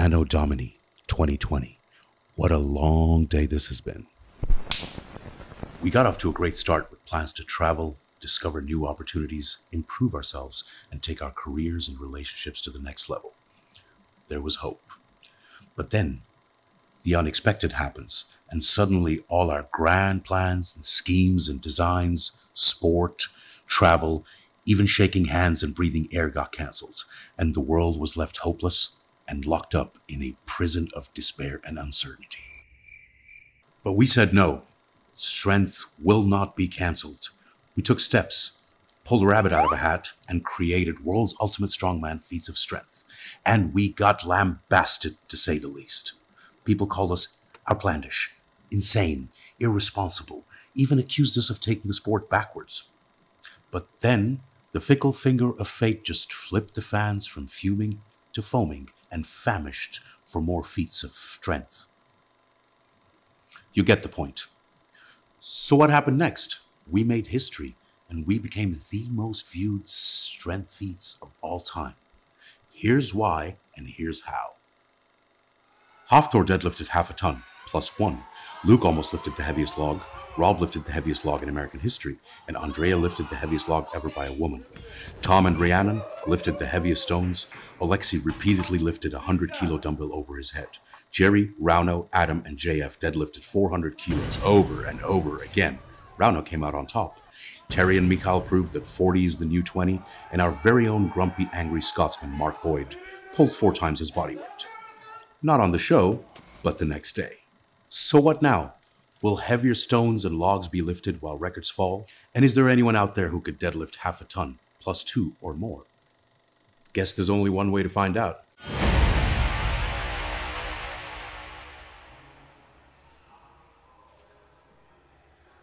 Anno Domini 2020. What a long day this has been. We got off to a great start with plans to travel, discover new opportunities, improve ourselves, and take our careers and relationships to the next level. There was hope. But then, the unexpected happens, and suddenly all our grand plans and schemes and designs, sport, travel, even shaking hands and breathing air got cancelled, and the world was left hopeless and locked up in a prison of despair and uncertainty. But we said no. Strength will not be cancelled. We took steps, pulled a rabbit out of a hat, and created world's ultimate strongman feats of strength. And we got lambasted, to say the least. People called us outlandish, insane, irresponsible, even accused us of taking the sport backwards. But then, the fickle finger of fate just flipped the fans from fuming to foaming and famished for more feats of strength. You get the point. So what happened next? We made history, and we became the most viewed strength feats of all time. Here's why, and here's how. Hafthor deadlifted half a ton, +1. Luke almost lifted the heaviest log. Rob lifted the heaviest log in American history, and Andrea lifted the heaviest log ever by a woman. Tom and Rhiannon lifted the heaviest stones. Alexi repeatedly lifted a 100-kilo dumbbell over his head. Jerry, Rauno, Adam, and JF deadlifted 400 kilos over and over again. Rauno came out on top. Terry and Mikhail proved that 40 is the new 20, and our very own grumpy, angry Scotsman, Mark Boyd, pulled 4 times his body weight. Not on the show, but the next day. So what now? Will heavier stones and logs be lifted while records fall? And is there anyone out there who could deadlift half a ton, +2 or more? Guess there's only one way to find out.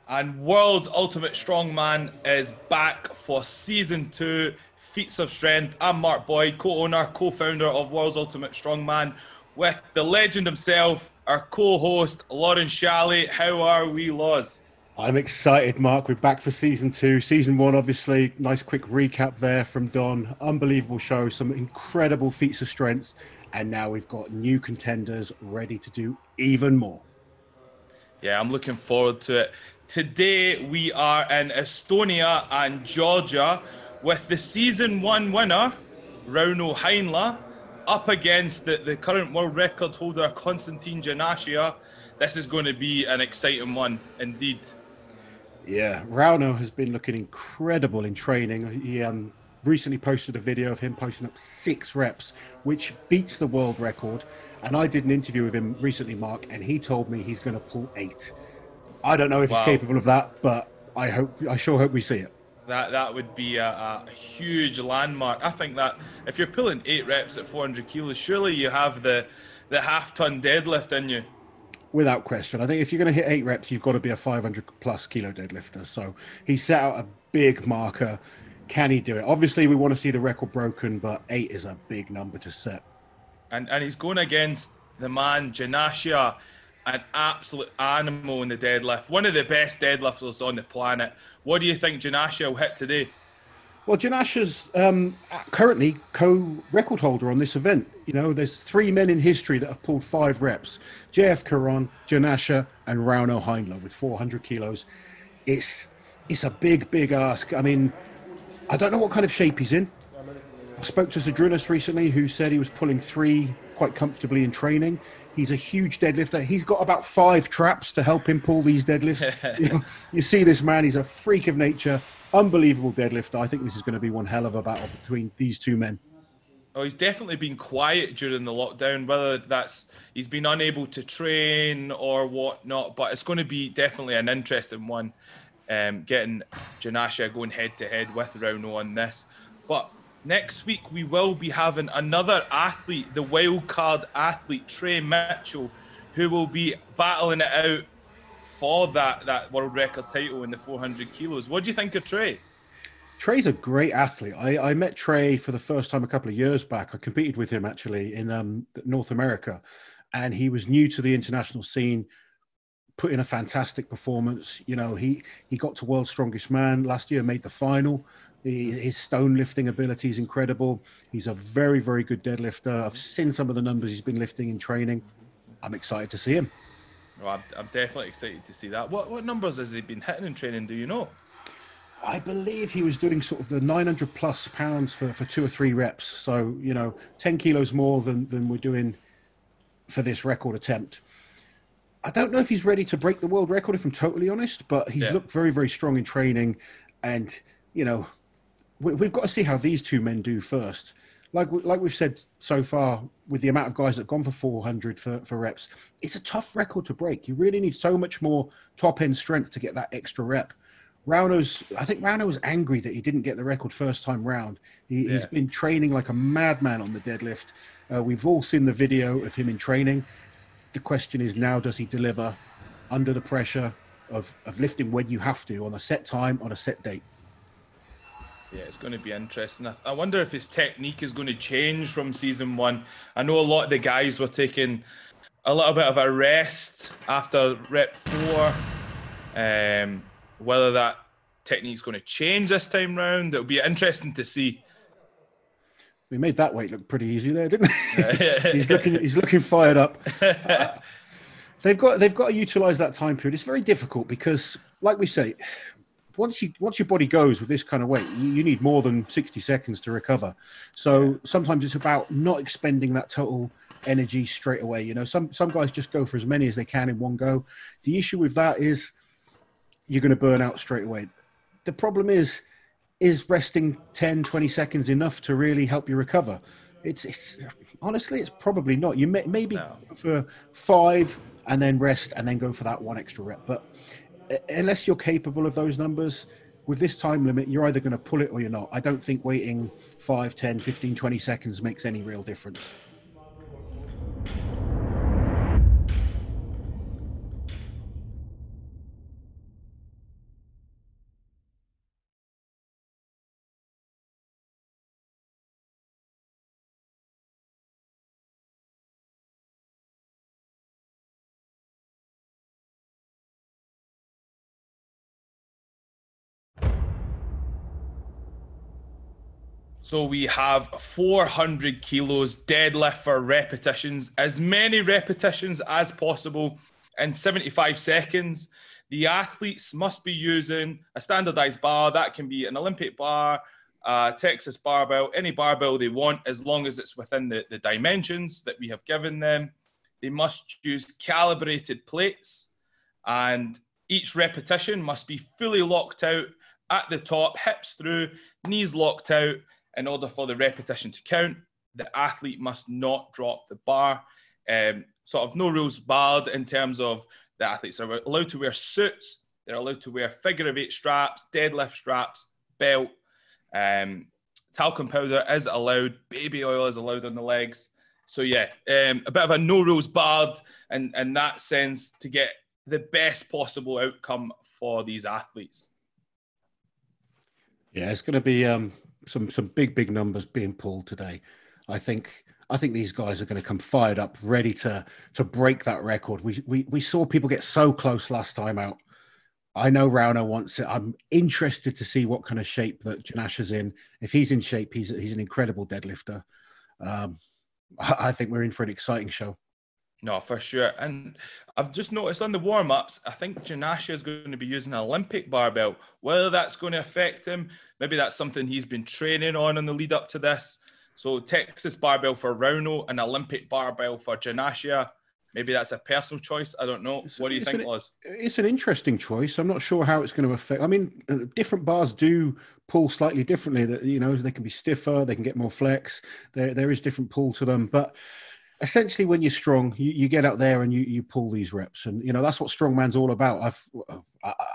And World's Ultimate Strongman is back for Season 2, Feats of Strength. I'm Mark Boyd, co-owner, co-founder of World's Ultimate Strongman, with the legend himself, our co-host, Lawrence Shalley. How are we, Laws? I'm excited, Mark. We're back for Season 2. Season 1, obviously, nice quick recap there from Don. Unbelievable show, some incredible feats of strength. And now we've got new contenders ready to do even more. Yeah, I'm looking forward to it. Today, we are in Estonia and Georgia with the Season 1 winner, Rauno Heinla, up against the current world record holder, Konstantine Janashia. This is going to be an exciting one, indeed. Yeah, Rauno has been looking incredible in training. He recently posted a video of him posting up 6 reps, which beats the world record. And I did an interview with him recently, Mark, and he told me he's going to pull 8. I don't know if he's capable of that, but I sure hope we see it. That would be a huge landmark. I think that if you're pulling 8 reps at 400 kilos, surely you have the half-ton deadlift in you. Without question. I think if you're going to hit 8 reps, you've got to be a 500-plus kilo deadlifter. So he set out a big marker. Can he do it? Obviously, we want to see the record broken, but 8 is a big number to set. And he's going against the man, Janashia, an absolute animal in the deadlift. One of the best deadlifters on the planet. What do you think Janashia will hit today? Well, Janashia's currently co-record holder on this event. You know, there's 3 men in history that have pulled 5 reps. JF Caron, Janashia, and Rauno Heinla with 400 kilos. It's a big ask. I mean, I don't know what kind of shape he's in. I spoke to Zadrunas recently who said he was pulling 3 quite comfortably in training. He's a huge deadlifter. He's got about 5 traps to help him pull these deadlifts. You see this man, he's a freak of nature, unbelievable deadlifter. I think this is going to be one hell of a battle between these 2 men. Oh, he's definitely been quiet during the lockdown, whether that's he's been unable to train or whatnot, but it's going to be definitely an interesting one, getting Janashia going head-to-head with Rauno on this. But next week, we will be having another athlete, the wild card athlete, Trey Mitchell, who will be battling it out for that world record title in the 400 kilos. What do you think of Trey? Trey's a great athlete. I met Trey for the first time a couple of years back. I competed with him actually in North America, and he was new to the international scene. put in a fantastic performance. You know, he got to World's Strongest Man last year, made the final. His stone lifting ability is incredible. He's a very, very good deadlifter. I've seen some of the numbers he's been lifting in training. I'm excited to see him. Well, I'm definitely excited to see that. What numbers has he been hitting in training? Do you know? I believe he was doing sort of the 900 plus pounds for 2 or 3 reps. So, you know, 10 kilos more than we're doing for this record attempt. I don't know if he's ready to break the world record, if I'm totally honest, but he's looked very, very strong in training. And, you know, we've got to see how these two men do first. Like we've said so far, with the amount of guys that have gone for 400 for reps, it's a tough record to break. You really need so much more top-end strength to get that extra rep. I think Rauno was angry that he didn't get the record first time round. He's been training like a madman on the deadlift. We've all seen the video of him in training. The question is now, does he deliver under the pressure of lifting when you have to, on a set time, on a set date? Yeah, it's going to be interesting. I wonder if his technique is going to change from season 1. I know a lot of the guys were taking a little bit of a rest after rep 4. Whether that technique's going to change this time round, it'll be interesting to see. We made that weight look pretty easy there, didn't we? He's looking fired up. They've got to utilize that time period. It's very difficult because, like we say, once your body goes with this kind of weight, you need more than 60 seconds to recover. So sometimes it's about not expending that total energy straight away. You know, some guys just go for as many as they can in one go. The issue with that is you're going to burn out straight away. The problem is resting 10, 20 seconds enough to really help you recover? It's honestly, it's probably not. You maybe go for 5 and then rest and then go for that 1 extra rep. But unless you're capable of those numbers, with this time limit, you're either going to pull it or you're not. I don't think waiting 5, 10, 15, 20 seconds makes any real difference. So we have 400 kilos deadlift for repetitions, as many repetitions as possible in 75 seconds. The athletes must be using a standardized bar. That can be an Olympic bar, a Texas barbell, any barbell they want, as long as it's within the dimensions that we have given them. They must use calibrated plates, and each repetition must be fully locked out at the top, hips through, knees locked out. In order for the repetition to count, the athlete must not drop the bar. Sort of no rules barred in terms of the athletes are allowed to wear suits. They're allowed to wear figure of 8 straps, deadlift straps, belt. Talcum powder is allowed. Baby oil is allowed on the legs. So yeah, a bit of a no rules barred in that sense to get the best possible outcome for these athletes. Yeah, it's going to be some big numbers being pulled today. I think these guys are going to come fired up, ready to break that record. We saw people get so close last time out. I know Rauno wants it. I'm interested to see what kind of shape that Janashia's in. If he's in shape, he's an incredible deadlifter. I think we're in for an exciting show. No, for sure. And I've just noticed on the warm-ups, I think Janashia is going to be using an Olympic barbell. Whether that's going to affect him, maybe that's something he's been training on in the lead up to this. So Texas barbell for Rauno, an Olympic barbell for Janashia. Maybe that's a personal choice. I don't know. What do you think, Loz? It's an interesting choice. I'm not sure how it's going to affect. I mean, different bars do pull slightly differently. That, you know, they can be stiffer, they can get more flex. There is different pull to them, but essentially, when you're strong, you get out there and you pull these reps, and you know that's what strongman's all about.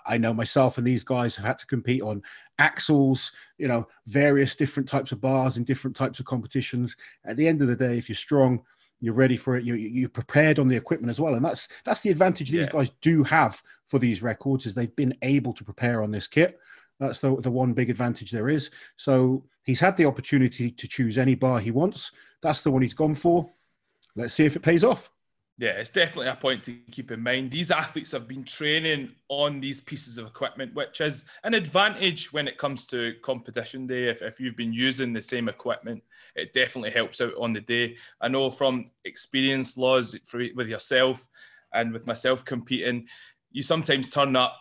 I know myself and these guys have had to compete on axles, you know, various different types of bars in different types of competitions. At the end of the day, if you're strong, you're ready for it. You're prepared on the equipment as well, and that's the advantage these guys do have for these records is they've been able to prepare on this kit. That's the one big advantage there is. So he's had the opportunity to choose any bar he wants. That's the one he's gone for. Let's see if it pays off. Yeah, it's definitely a point to keep in mind. These athletes have been training on these pieces of equipment, which is an advantage when it comes to competition day. If you've been using the same equipment, it definitely helps out on the day. I know from experience, Laws, with yourself and with myself competing, you sometimes turn up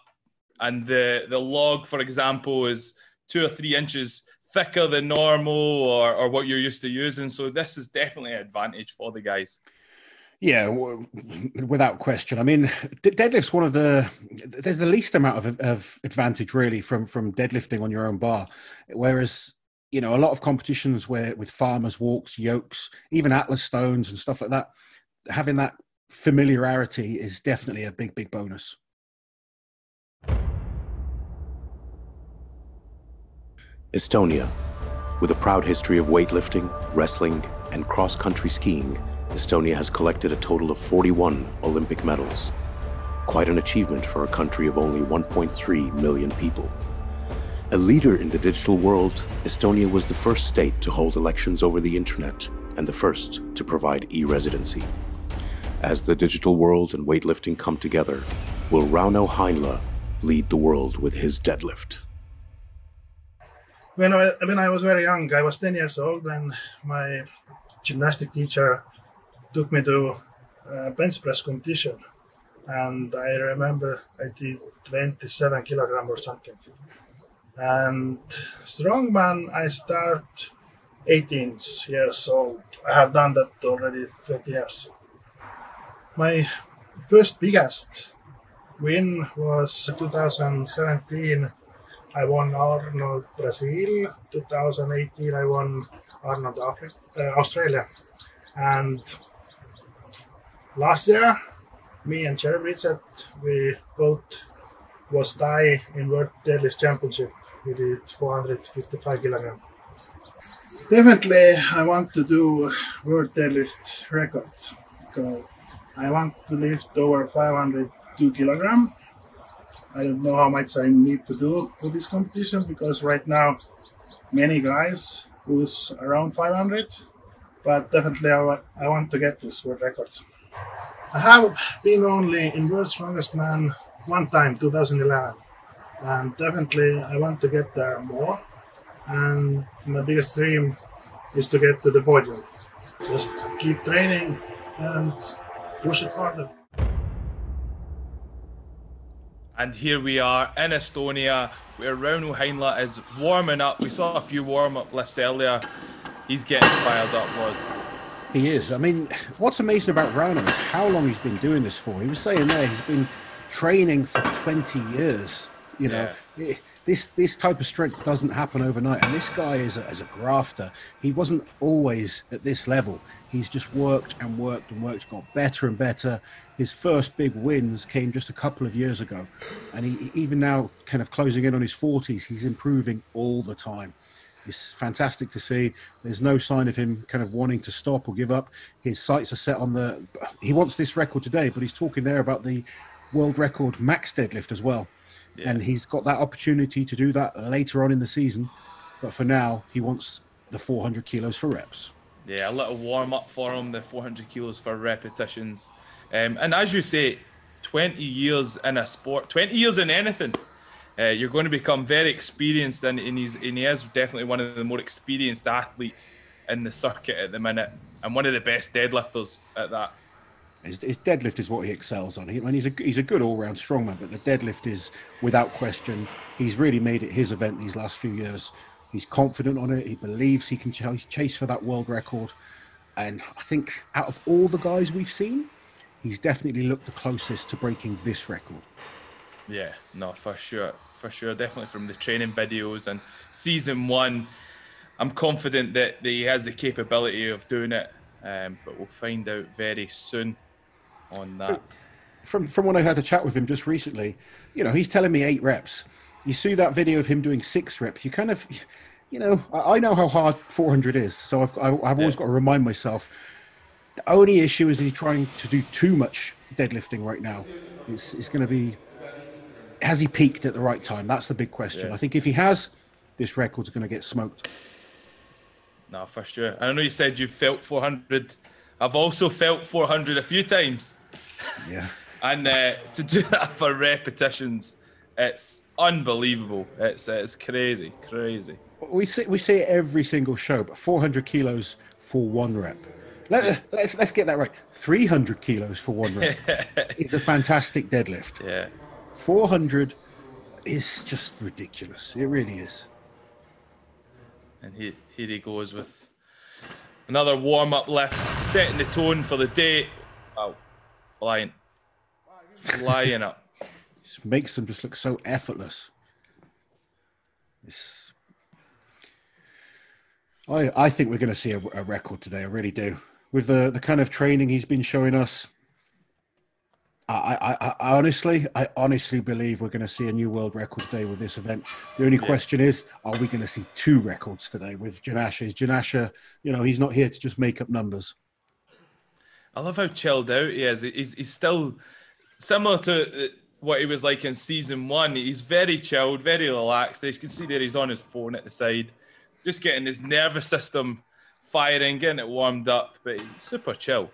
and the log, for example, is 2 or 3 inches thicker than normal or what you're used to using. So this is definitely an advantage for the guys. Yeah, without question. I mean, deadlift's one of there's the least amount of advantage really from deadlifting on your own bar. Whereas, you know, a lot of competitions with farmers walks, yokes, even Atlas stones and stuff like that, having that familiarity is definitely a big bonus. Estonia. With a proud history of weightlifting, wrestling, and cross-country skiing, Estonia has collected a total of 41 Olympic medals. Quite an achievement for a country of only 1.3 million people. A leader in the digital world, Estonia was the first state to hold elections over the internet and the first to provide e-residency. As the digital world and weightlifting come together, will Rauno Heinla lead the world with his deadlift? When I was very young, I was 10 years old, and my gymnastic teacher took me to a bench press competition. And I remember I did 27 kilograms or something. And strongman, I start 18 years old. I have done that already 20 years. My first biggest win was 2017. I won Arnold Brazil. 2018 I won Arnold Australia. And last year, me and Jerry Bridget, we both was tie in World Deadlift Championship. We did 455 kilograms. Definitely I want to do World Deadlift record because I want to lift over 502 kilograms. I don't know how much I need to do for this competition because right now many guys who's around 500, but definitely I want to get this world record. I have been only in World's Strongest Man one time, 2011, and definitely I want to get there more. And my biggest dream is to get to the podium. Just keep training and push it harder. And here we are in Estonia, where Rauno Heinla is warming up. We saw a few warm-up lifts earlier. He's getting fired up, Loz. He is. I mean, what's amazing about Rauno is how long he's been doing this for. He was saying there he's been training for 20 years. You know, this type of strength doesn't happen overnight. And this guy is a grafter. He wasn't always at this level. He's just worked and worked and worked, got better and better. His first big wins came just a couple of years ago. And he even now, kind of closing in on his 40s, he's improving all the time. It's fantastic to see. There's no sign of him kind of wanting to stop or give up. His sights are set on he wants this record today, but he's talking there about the world record max deadlift as well. Yeah. And he's got that opportunity to do that later on in the season. But for now, he wants the 400 kilos for reps. Yeah, a little warm up for him, the 400 kilos for repetitions. And as you say, 20 years in a sport, 20 years in anything, you're going to become very experienced, and he is definitely one of the more experienced athletes in the circuit at the minute, and one of the best deadlifters at that. His deadlift is what he excels on. He's a good all-round strongman, but the deadlift is without question. He's really made it his event these last few years. He's confident on it. He believes he can chase for that world record. And I think out of all the guys we've seen, he's definitely looked the closest to breaking this record. Yeah, no, for sure. Definitely from the training videos and season 1, I'm confident that he has the capability of doing it. But we'll find out very soon on that. From when I had a chat with him just recently, you know, he's telling me 8 reps. You see that video of him doing 6 reps. You kind of, you know, I know how hard 400 is, so I've always got to remind myself. The only issue is he's trying to do too much deadlifting right now. It's going to be, has he peaked at the right time? That's the big question. Yeah. I think if he has, this record's going to get smoked. No, for sure. I know you said you felt 400 I've also felt 400 a few times. Yeah. And to do that for repetitions, it's unbelievable. It's crazy. We see it every single show, but 400 kilos for 1 rep. Let's get that right. 300 kilos for 1 rep is a fantastic deadlift. Yeah. 400 is just ridiculous. It really is. And here he goes with another warm-up lift, setting the tone for the day. Wow, flying up. Just makes them just look so effortless. I think we're going to see a record today. I really do. With the kind of training he's been showing us, I honestly believe we're going to see a new world record today with this event. The only question is, are we going to see 2 records today with Janashia? Is Janashia, he's not here to just make up numbers. I love how chilled out he is. He's still similar to what he was like in season 1. He's very chilled, very relaxed. You can see there he's on his phone at the side, just getting his nervous system firing, getting it warmed up, but he's super chill.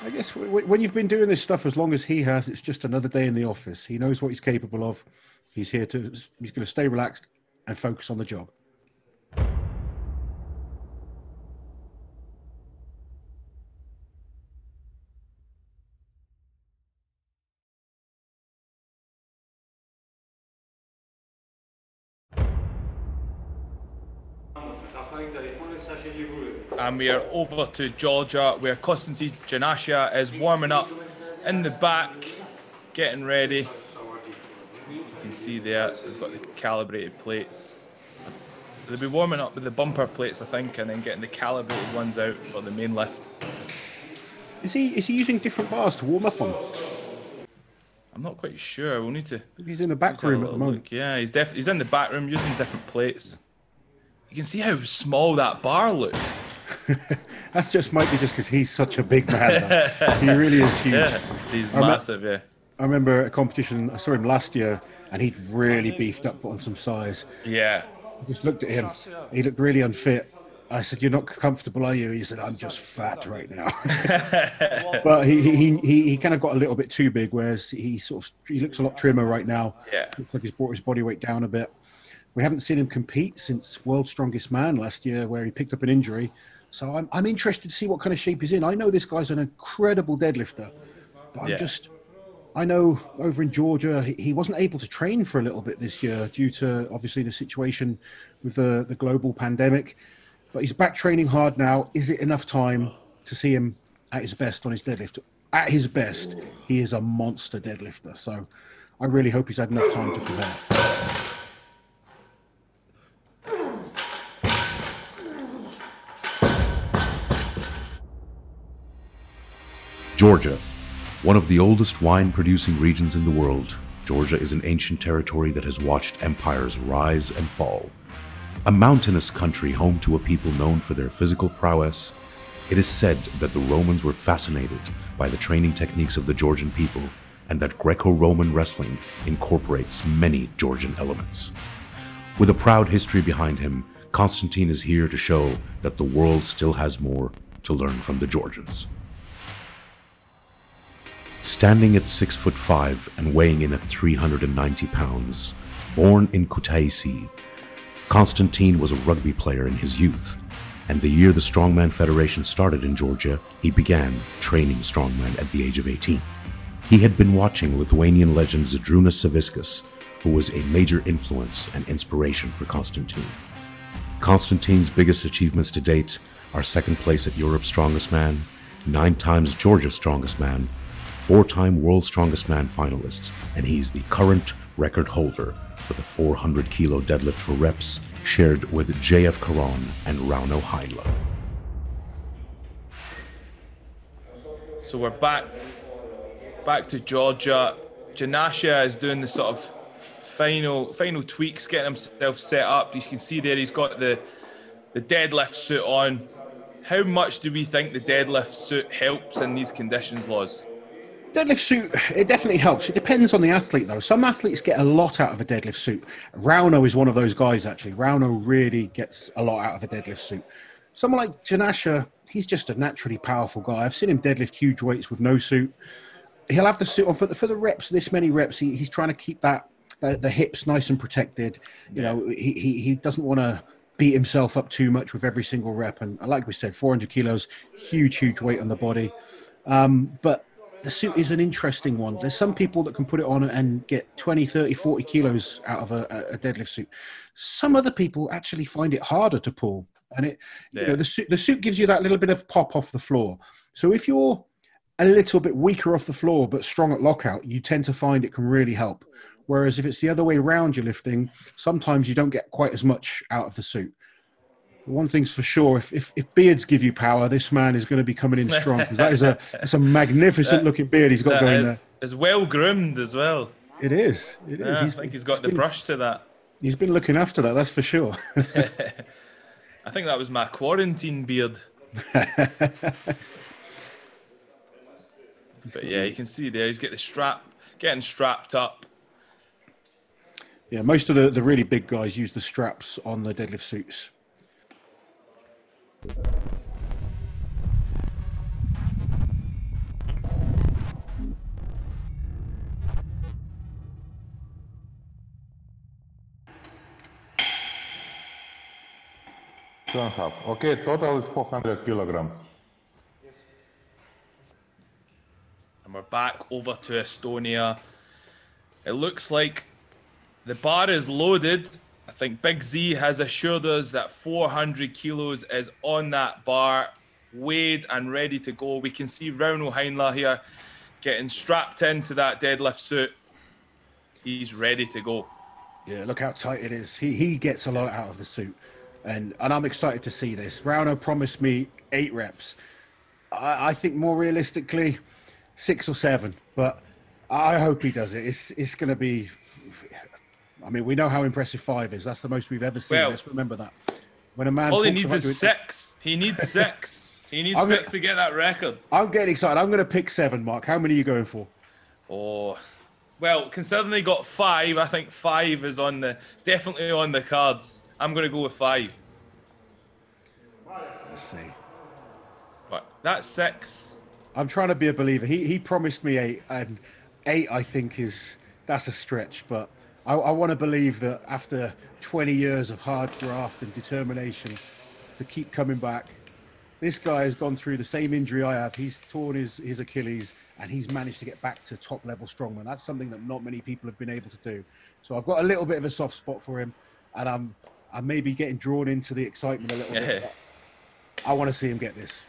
I guess when you've been doing this stuff as long as he has, it's just another day in the office. He knows what he's capable of. He's going to stay relaxed and focus on the job. And we are over to Georgia, where Konstantine Janashia is warming up in the back, getting ready. You can see there, they've got the calibrated plates. They'll be warming up with the bumper plates, I think, and then getting the calibrated ones out for the main lift. Is he using different bars to warm up on? I'm not quite sure. We'll need to. He's in the back room at the moment. Look. Yeah, he's in the back room using different plates. You can see how small that bar looks. That's might be just because he's such a big man. He really is huge. Yeah, he's massive, yeah. I remember a competition, I saw him last year, and he'd really beefed up on some size. Yeah. I just looked at him. He looked really unfit. I said, "You're not comfortable, are you?" He said, "I'm just fat right now." But he kind of got a little bit too big, whereas he looks a lot trimmer right now. Yeah. Looks like he's brought his body weight down a bit. We haven't seen him compete since World's Strongest Man last year, where he picked up an injury. So I'm interested to see what kind of shape he's in. I know this guy's an incredible deadlifter, but I know over in Georgia, he wasn't able to train for a little bit this year due to obviously the situation with the global pandemic, but he's back training hard now. Is it enough time to see him at his best on his deadlift? At his best, he is a monster deadlifter. So I really hope he's had enough time to prepare. Georgia, one of the oldest wine-producing regions in the world, Georgia is an ancient territory that has watched empires rise and fall. A mountainous country home to a people known for their physical prowess, it is said that the Romans were fascinated by the training techniques of the Georgian people and that Greco-Roman wrestling incorporates many Georgian elements. With a proud history behind him, Konstantine is here to show that the world still has more to learn from the Georgians. Standing at 6'5" and weighing in at 390 pounds, born in Kutaisi, Konstantine was a rugby player in his youth, and the year the Strongman Federation started in Georgia, he began training strongman at the age of 18. He had been watching Lithuanian legend Zydrunas Savickas, who was a major influence and inspiration for Konstantine. Konstantine's biggest achievements to date are 2nd place at Europe's Strongest Man, 9 times Georgia's Strongest Man, 4-time World's Strongest Man finalists, and he's the current record holder for the 400 kilo deadlift for reps, shared with JF Karan and Rauno Heinla. So we're back to Georgia. Janashia is doing the sort of final tweaks, getting himself set up. You can see there he's got the deadlift suit on. How much do we think the deadlift suit helps in these conditions, Laws? Deadlift suit, it definitely helps. It depends on the athlete, though. Some athletes get a lot out of a deadlift suit. Rauno is one of those guys, actually. Rauno really gets a lot out of a deadlift suit. someone like Janashia, he's just a naturally powerful guy. I've seen him deadlift huge weights with no suit. He'll have the suit on for the reps, this many reps. He's trying to keep the hips nice and protected. You know, he doesn't want to beat himself up too much with every single rep. And like we said, 400 kilos, huge weight on the body. But the suit is an interesting one. There's some people that can put it on and get 20, 30, 40 kilos out of a deadlift suit. Some other people actually find it harder to pull. And you know, the suit gives you that little bit of pop off the floor. So if you're a little bit weaker off the floor but strong at lockout, you tend to find it can really help. Whereas if it's the other way around you're lifting, sometimes you don't get quite as much out of the suit. One thing's for sure, if beards give you power, this man is going to be coming in strong, because that's a magnificent looking beard he's got going there. It's well groomed as well. It is. Yeah, I think he's got the brush to that. He's been looking after that, that's for sure. I think that was my quarantine beard. But yeah, you can see there, he's getting strapped up. Yeah, most of the really big guys use the straps on the deadlift suits. Okay, total is 400 kilograms. And we're back over to Estonia. It looks like the bar is loaded. I think Big Z has assured us that 400 kilos is on that bar, weighed and ready to go. We can see Rauno Heinla here getting strapped into that deadlift suit. He's ready to go. Yeah, look how tight it is. He gets a lot out of the suit. And I'm excited to see this. Rauno promised me 8 reps. I think more realistically, 6 or 7. But I hope he does it. It's going to be... I mean, we know how impressive 5 is. That's the most we've ever seen. Well, let's remember that. When a man all he needs is 6. He needs 6. He needs 6 to get that record. I'm getting excited. I'm going to pick 7, Mark. How many are you going for? Oh, well, considering they got 5, I think 5 is definitely on the cards. I'm going to go with 5. Let's see. But that's 6. I'm trying to be a believer. He promised me 8, and 8 I think that's a stretch, but I want to believe that after 20 years of hard graft and determination to keep coming back, this guy has gone through the same injury I have. He's torn his Achilles, and he's managed to get back to top-level strongman. That's something that not many people have been able to do. So I've got a little bit of a soft spot for him, and I'm maybe getting drawn into the excitement a little bit. I want to see him get this.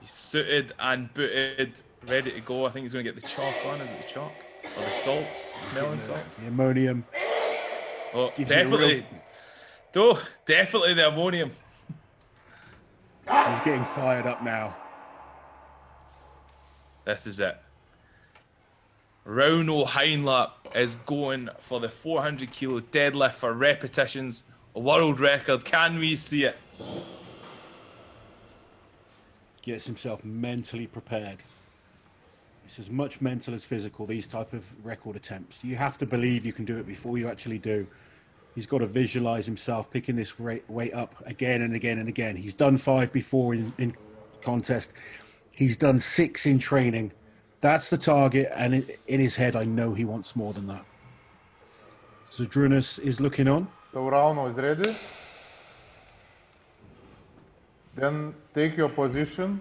He's suited and booted, ready to go. I think he's going to get the chalk on. Is it the chalk? Or the salts? The smelling salts? The ammonium. Oh, definitely. Definitely the ammonium. He's getting fired up now. This is it. Rauno Heinla is going for the 400 kilo deadlift for repetitions. A world record. Can we see it? Gets himself mentally prepared. It's as much mental as physical, these type of record attempts. You have to believe you can do it before you actually do. He's got to visualize himself picking this weight up again and again and again. He's done 5 before in contest. He's done 6 in training. That's the target, and in his head, I know he wants more than that. Zydrunas is looking on. So Rauno is ready. Then take your position.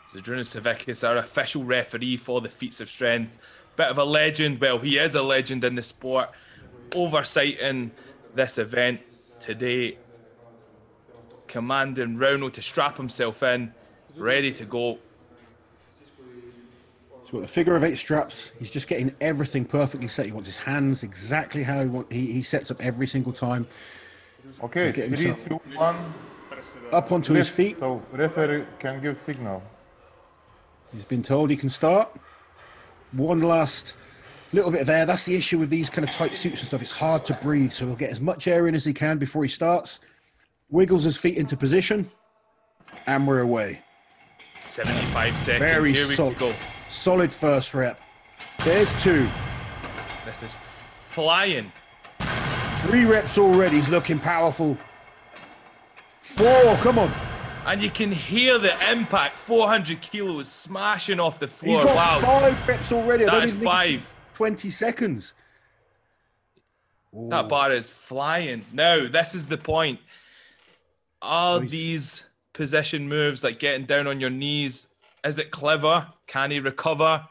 Zydrunas Savickas, our official referee for the Feats of Strength. Bit of a legend. Well, he is a legend in the sport. Oversighting this event today. Commanding Rauno to strap himself in. Ready to go. He's got the figure of 8 straps. He's just getting everything perfectly set. He wants his hands exactly how he sets up every single time. Okay, 3, 2, 1. Up onto his feet. So referee can give signal. He's been told he can start. One last little bit of air. That's the issue with these kind of tight suits and stuff. It's hard to breathe, so he'll get as much air in as he can before he starts. Wiggles his feet into position, and we're away. 75 seconds. Very Here we solid. go. Solid first rep. There's 2. This is flying. 3 reps already. He's looking powerful. 4, come on. And you can hear the impact. 400 kilos smashing off the floor. He's got 5 reps already. I don't That's even think it's 5. 20 seconds. Ooh. That bar is flying. Now, this is the point. Are these position moves, like getting down on your knees, is it clever? Can he recover?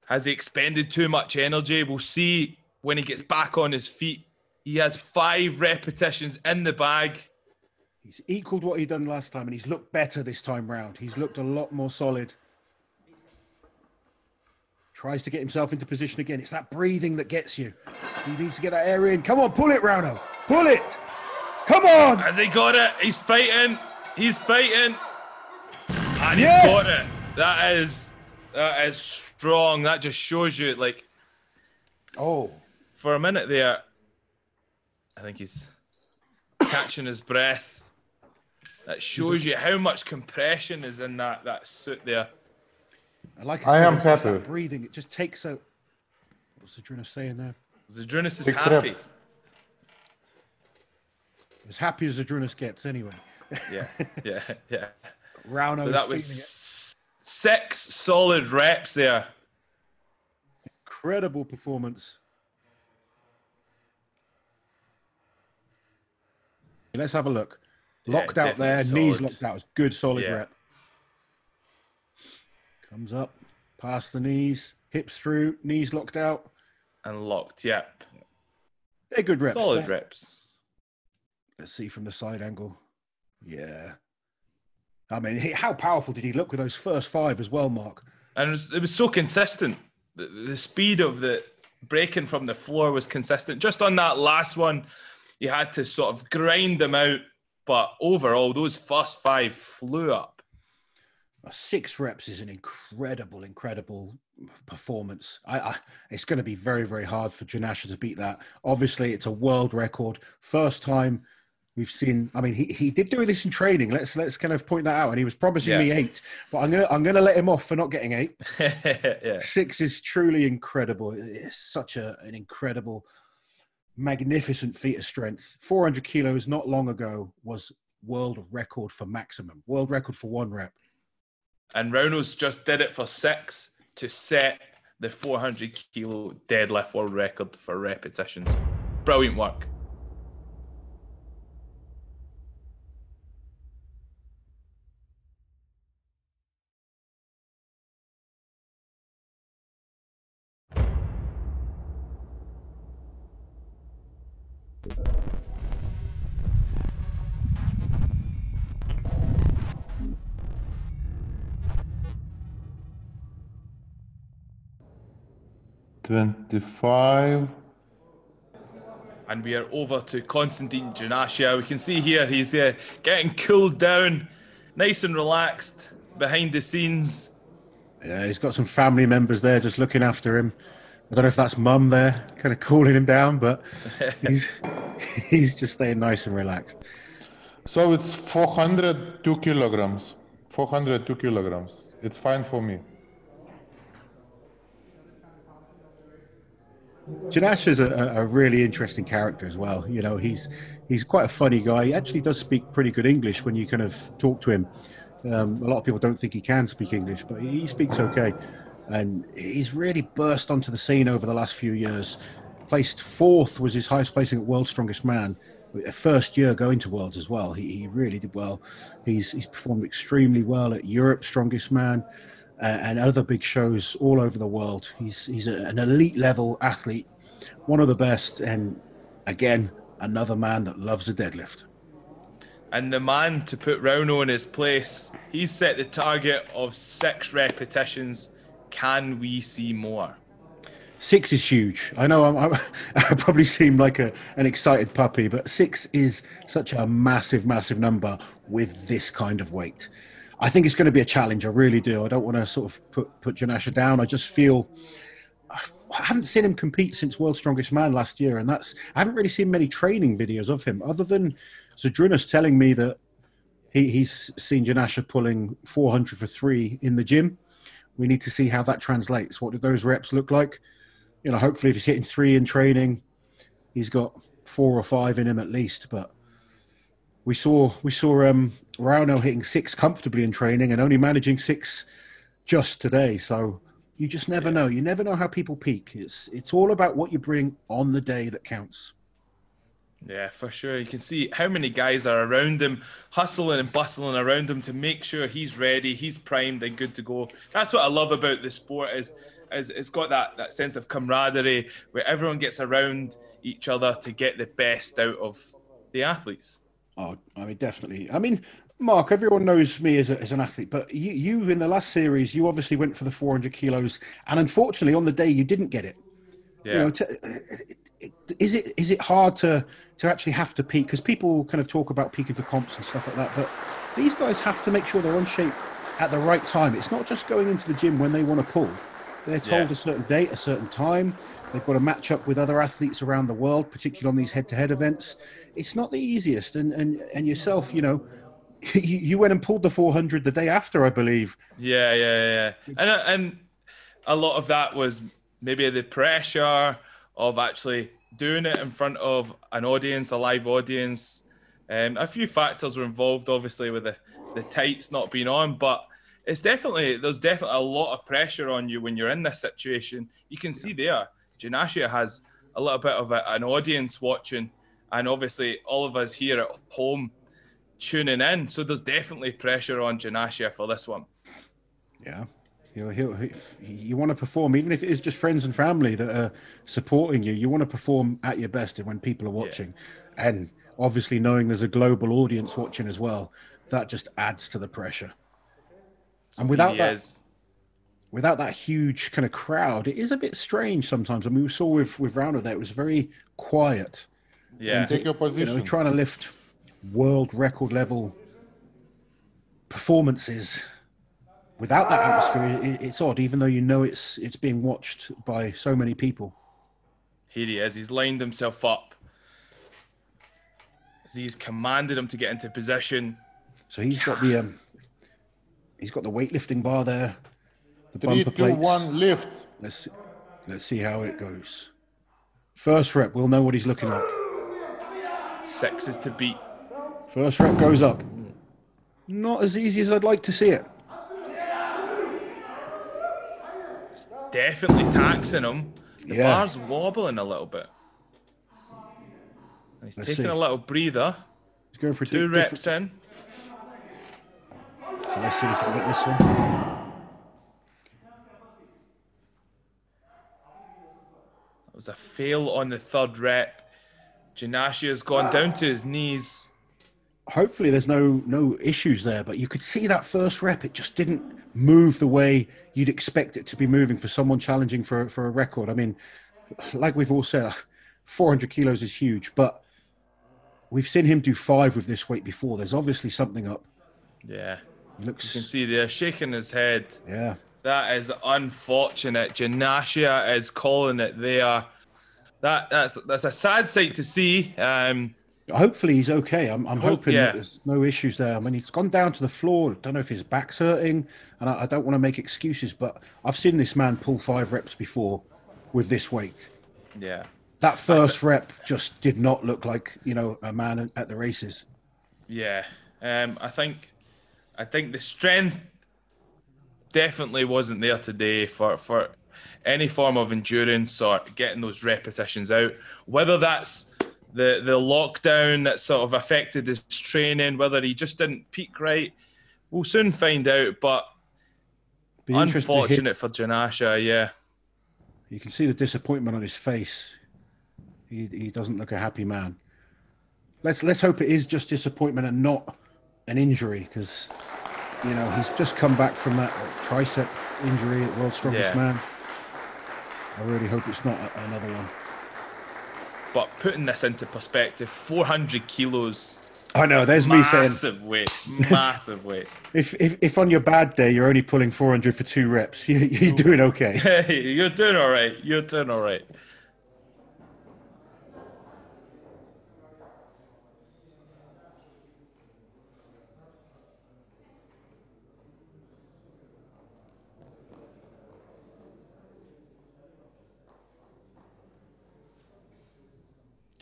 Has he expended too much energy? We'll see when he gets back on his feet. He has 5 repetitions in the bag. He's equaled what he done last time, and he's looked better this time round. He's looked a lot more solid. Tries to get himself into position again. It's that breathing that gets you. He needs to get that air in. Come on, pull it, Rauno. Pull it. Come on. Has he got it? He's fighting. He's fighting. And he's Yes! got it. That is strong. That just shows you, like, for a minute there, I think he's catching his breath. That shows you how much compression is in that suit there. I am happy. That breathing, it just takes out. What's Zadrunas saying there? Zadrunas is 6 happy. reps. As happy as Zadrunas gets, anyway. Yeah. Rauno So is that feeling was 6 solid reps there. Incredible performance. Let's have a look. Locked out there, definitely knees solid. locked out. It's good, solid Yeah. rep. Comes up, past the knees, hips through, knees locked out. And locked, yeah. They're good reps. Solid there. reps. Let's see from the side angle. Yeah. I mean, how powerful did he look with those first 5 as well, Mark? And it was so consistent. The speed of the breaking from the floor was consistent. Just on that last one, you had to sort of grind them out. But overall, those first 5 flew up. 6 reps is an incredible performance. It's going to be very, very hard for Janashia to beat that. Obviously, it's a world record. First time we've seen. I mean, he did do this in training. Let's kind of point that out. And he was promising me 8, but I'm gonna let him off for not getting 8. Yeah. 6 is truly incredible. It's such an incredible, magnificent feat of strength. 400 kilos not long ago was world record for maximum. World record for 1 rep. And Rauno's just did it for 6 to set the 400 kilo deadlift world record for repetitions. Brilliant work. $25. And we are over to Konstantine Janashia. We can see here he's getting cooled down, nice and relaxed behind the scenes. Yeah, he's got some family members there just looking after him. I don't know if that's mum there, kind of cooling him down, but he's just staying nice and relaxed. So it's 402 kilograms. 402 kilograms. It's fine for me. Janashia is a really interesting character as well. You know, he's quite a funny guy. He actually does speak pretty good English when you kind of talk to him. A lot of people don't think he can speak English, but he speaks okay. And he's really burst onto the scene over the last few years. Placed 4th was his highest placing at World's Strongest Man. First year going to Worlds as well. He really did well. He's performed extremely well at Europe's Strongest Man and other big shows all over the world. He's an elite level athlete, one of the best, and again, another man that loves a deadlift. And the man to put Rauno in his place, he's set the target of 6 repetitions. Can we see more? 6 is huge. I know I probably seem like an excited puppy, but 6 is such a massive, massive number with this kind of weight. I think it's going to be a challenge. I really do. I don't want to sort of put Janashia down. I just feel I haven't seen him compete since World's Strongest Man last year, and I haven't really seen many training videos of him other than Zadrunas telling me that he's seen Janashia pulling 400 for 3 in the gym. We need to see how that translates. What do those reps look like? You know, hopefully if he's hitting 3 in training, he's got 4 or 5 in him at least. But we saw Rauno hitting 6 comfortably in training and only managing 6 just today. So you just never know. You never know how people peak. It's all about what you bring on the day that counts. Yeah, for sure. You can see how many guys are around him, hustling and bustling around him to make sure he's ready, he's primed and good to go. That's what I love about the sport is it's got that sense of camaraderie where everyone gets around each other to get the best out of the athletes. Oh, I mean, definitely. I mean, Mark, everyone knows me as an athlete, but you in the last series, you obviously went for the 400 kilos, and unfortunately, on the day you didn't get it. Yeah. You know, is it hard to actually have to peak? Because people kind of talk about peaking for comps and stuff like that, but these guys have to make sure they're on shape at the right time. It's not just going into the gym when they want to pull. They're told a certain date, a certain time. They've got to match up with other athletes around the world, particularly on these head-to-head events. It's not the easiest. And yourself, you know, you went and pulled the 400 the day after, I believe. Yeah. And a lot of that was maybe the pressure of actually doing it in front of an audience, a live audience. A few factors were involved, obviously, with the tights not being on, but there's definitely a lot of pressure on you when you're in this situation. You can see there, Janashia has a little bit of an audience watching, and obviously all of us here at home tuning in. So there's definitely pressure on Janashia for this one. Yeah. You want to perform, even if it is just friends and family that are supporting you. You want to perform at your best when people are watching. Yeah. And obviously knowing there's a global audience watching as well, that just adds to the pressure. So and without that huge kind of crowd, it is a bit strange sometimes. I mean, we saw with Rauno there, it was very quiet. Yeah. And take your position. You know, trying to lift world record level performances without that atmosphere, it's odd, even though you know it's being watched by so many people. Here he is. He's lined himself up. He's commanded him to get into position. So he's got the weightlifting bar there. The 3, bumper 2, plates. 1, lift. Let's see how it goes. First rep, we'll know what he's looking like. 6 is to beat. First rep goes up. Not as easy as I'd like to see it. It's definitely taxing him. The bar's wobbling a little bit. And he's taking a little breather. He's going for 2 reps in. So let's see if we can get this one. That was a fail on the 3rd rep. Janashia's gone down to his knees. Hopefully there's no issues there, but you could see that first rep, it just didn't move the way you'd expect it to be moving for someone challenging for a record. I mean, like we've all said, 400 kilos is huge, but we've seen him do 5 with this weight before. There's obviously something up. Yeah. You can see there, shaking his head. Yeah. That is unfortunate. Janashia is calling it there. That's a sad sight to see. Hopefully he's okay. I'm hoping that yeah. there's no issues there. I mean, he's gone down to the floor. Don't know if his back's hurting, and I don't want to make excuses, but I've seen this man pull 5 reps before with this weight. Yeah. That first rep just did not look like, you know, a man at the races. Yeah. I think the strength definitely wasn't there today for any form of endurance or getting those repetitions out. Whether that's the lockdown that sort of affected his training, whether he just didn't peak right, we'll soon find out. But unfortunate for Janashia, yeah. You can see the disappointment on his face. He doesn't look a happy man. Let's hope it is just disappointment and not an injury, because you know he's just come back from that tricep injury at World's Strongest Man. I really hope it's not another one. But putting this into perspective, 400 kilos. I know, there's me saying massive weight. If on your bad day you're only pulling 400 for 2 reps, you're doing okay. You're doing all right.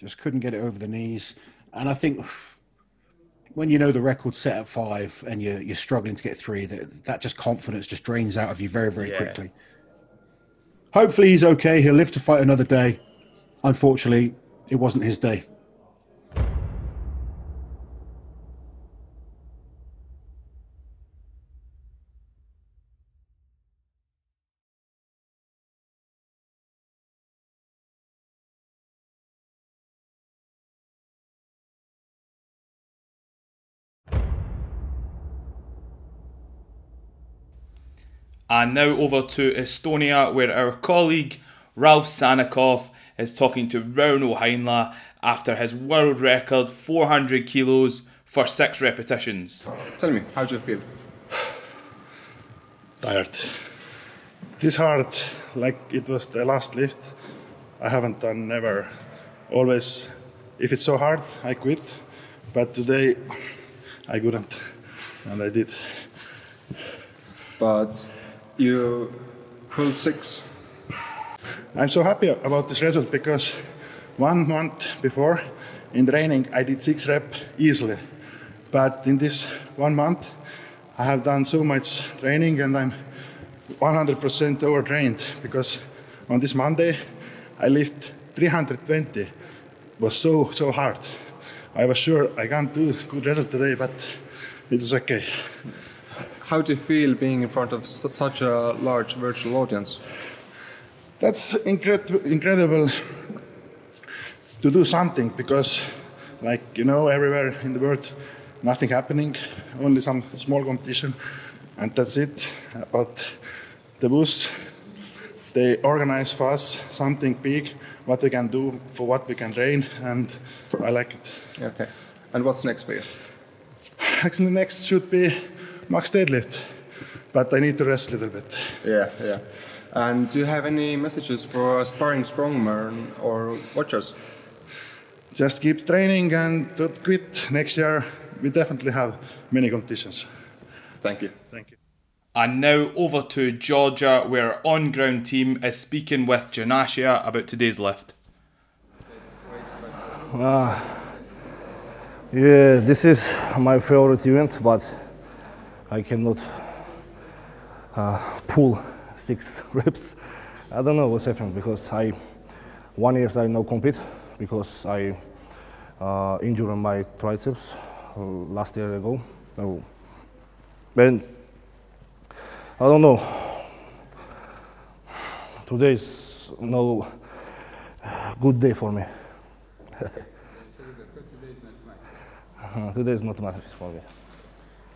Just couldn't get it over the knees. And I think when you know the record's set at 5 and you're struggling to get 3, that just confidence just drains out of you very, very quickly. Hopefully he's okay. He'll live to fight another day. Unfortunately, it wasn't his day. And now over to Estonia, where our colleague Ralf Sanikov is talking to Rauno Heinla after his world record 400 kilos for 6 repetitions. Tell me, how do you feel? Tired. This hard, like it was the last lift. I haven't done never. Always, if it's so hard, I quit. But today, I couldn't, and I did. But you pulled 6. I'm so happy about this result because 1 month before, in training, I did 6 reps easily. But in this 1 month, I have done so much training and I'm 100% overtrained because on this Monday, I lift 320. It was so hard. I was sure I can't do good result today, but it is okay. How do you feel being in front of such a large virtual audience? That's incredible to do something because, like, you know, everywhere in the world, nothing happening, only some small competition, and that's it. But the Wus, they organize for us something big, what we can do, for what we can train, and I like it. Okay. And what's next for you? Actually, next should be max deadlift, but I need to rest a little bit. Yeah. And do you have any messages for aspiring strongman or watchers? Just keep training and don't quit. Next year, we definitely have many competitions. Thank you. Thank you. And now over to Georgia, where our on-ground team is speaking with Janashia about today's lift. Yeah, this is my favorite event, but I cannot pull 6 reps. I don't know what's happening because 1 year I now compete because I injured my triceps last year ago. And I don't know. Today is no good day for me. Today is not matter for me.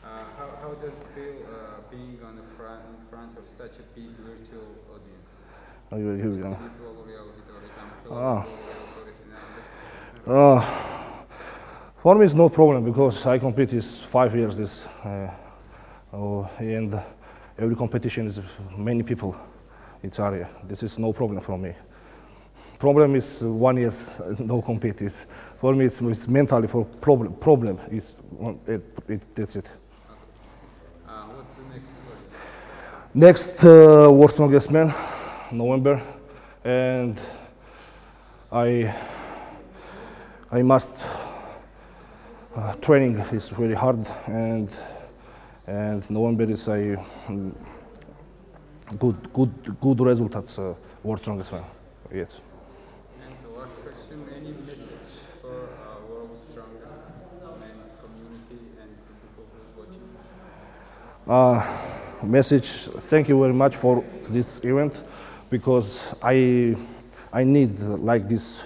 How does it feel being on in front of such a big virtual audience? For me, it's no problem because I compete is 5 years and every competition is many people. It's area. This is no problem for me. Problem is 1 year no compete. For me, it's mentally for problem. That's it. What's the next one? Next World Strongest Man, November, and I must training is very hard and November is a good result at World Strongest Man. Yes. And the last question: any message for World's Strongest Man community and the people who's watching? Message: thank you very much for this event because I need like this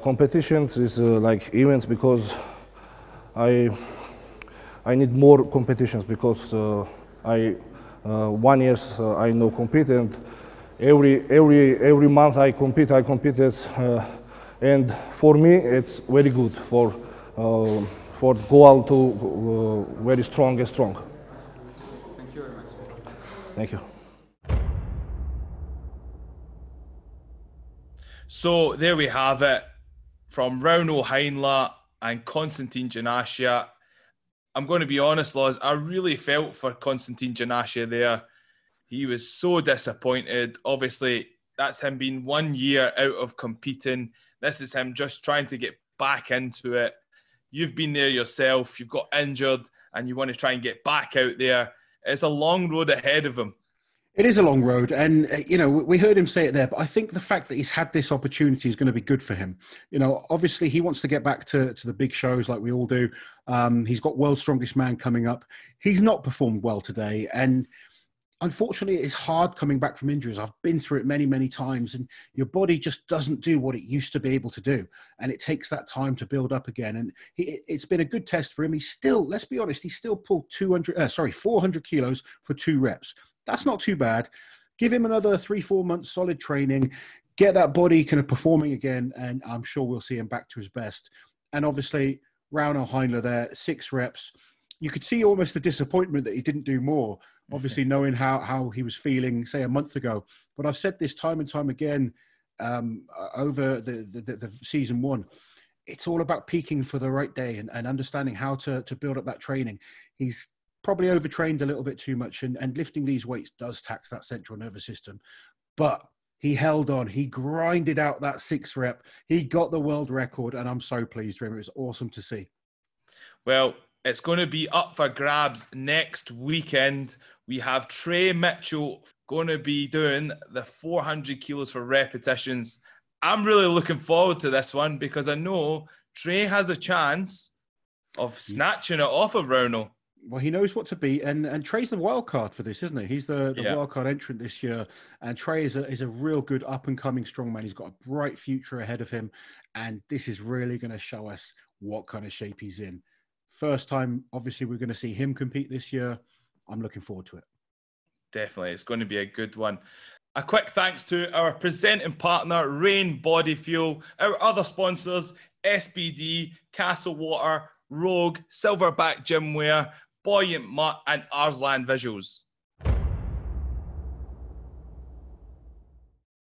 competitions, this like events because I need more competitions because 1 year I know compete and every month I competed and for me it's very good for go out to very strong and strong. Thank you very much. Thank you. So there we have it from Rauno Heinla and Konstantine Janashia. I'm going to be honest, Laws, I really felt for Konstantine Janashia there. He was so disappointed. Obviously, That's him being 1 year out of competing. This is him just trying to get back into it. You've been there yourself. You've got injured and you want to try and get back out there. It's a long road ahead of him. It is a long road, and you know, we heard him say it there, but I think the fact that he's had this opportunity is going to be good for him. You know, obviously he wants to get back to the big shows like we all do. He's got World's Strongest Man coming up. He's not performed well today, and unfortunately it's hard coming back from injuries. I've been through it many, many times, and your body just doesn't do what it used to be able to do, and it takes that time to build up again. And it's been a good test for him. He's still, let's be honest, he still pulled 400 kilos for 2 reps. That's not too bad. Give him another 3-4 months solid training, get that body kind of performing again, and I'm sure we'll see him back to his best. And obviously, Rauno Heinla there, 6 reps. You could see almost the disappointment that he didn't do more, obviously knowing how he was feeling, say, a month ago. But I've said this time and time again over the season 1. It's all about peaking for the right day and understanding how to build up that training. He's probably overtrained a little bit too much, and lifting these weights does tax that central nervous system. But he held on. He grinded out that 6 rep. He got the world record, and I'm so pleased for him. It was awesome to see. Well, it's going to be up for grabs next weekend. We have Trey Mitchell going to be doing the 400 kilos for repetitions. I'm really looking forward to this one because I know Trey has a chance of snatching it off of Rauno. Well, he knows what to beat, and Trey's the wild card for this, isn't he? He's the wild card entrant this year, and Trey is a real good up-and-coming strongman. He's got a bright future ahead of him, and this is really going to show us what kind of shape he's in. First time, obviously, we're going to see him compete this year. I'm looking forward to it. Definitely. It's going to be a good one. A quick thanks to our presenting partner, Rain Body Fuel, our other sponsors, SBD, Castle Water, Rogue, Silverback Gymwear, Buoyant Mutt, and Arslan Visuals.